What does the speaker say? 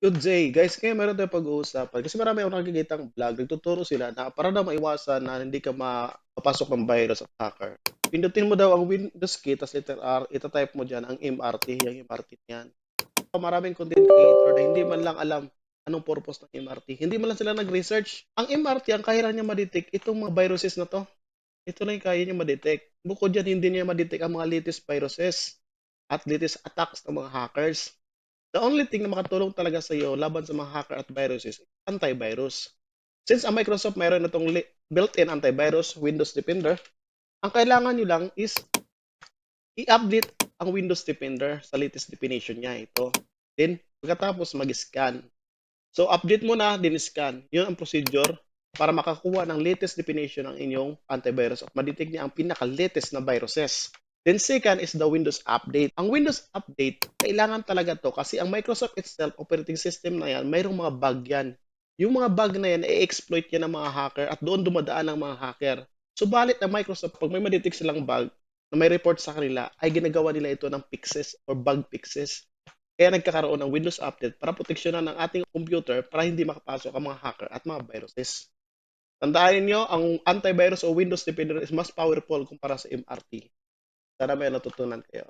Good day. Guys, ngayon meron tayong pag-uusapan kasi marami akong nakikitang vlog, nagtuturo sila na para daw maiwasan na hindi ka mapapasok ng virus at hacker. Pindutin mo daw ang Windows key, tas letter R, itatype mo dyan ang MRT, yung MRT niyan. Maraming content creator na hindi man lang alam anong purpose ng MRT. Hindi man lang sila nag-research. Ang MRT, ang kaya niya ma-detect itong mga viruses na to. Ito lang yung kaya niya ma-detect. Bukod dyan, hindi niya ma-detect ang mga latest viruses at latest attacks ng mga hackers. The only thing na makatulong talaga sa iyo laban sa mga hacker at viruses, antivirus. Since ang Microsoft mayroon na itong built-in antivirus, Windows Defender, ang kailangan nyo lang is i-update ang Windows Defender sa latest definition niya. Ito. Then, pagkatapos mag-scan. So, update mo na, then scan. Yun ang procedure para makakuha ng latest definition ng inyong antivirus at madetect niya ang pinaka-latest na viruses. Then second is the Windows Update. Ang Windows Update, kailangan talaga to kasi ang Microsoft itself, operating system na yan, mayroong mga bug yan. Yung mga bug na yan, i-exploit yan ng mga hacker at doon dumadaan ang mga hacker. Subalit ang Microsoft, pag may madetect silang bug na may report sa kanila, ay ginagawa nila ito ng fixes or bug fixes. Kaya nagkakaroon ng Windows Update para proteksyonan ang ating computer para hindi makapasok ang mga hacker at mga viruses. Tandaan niyo, ang antivirus o Windows Defender is mas powerful kumpara sa MRT. Sana may natutunan kayo.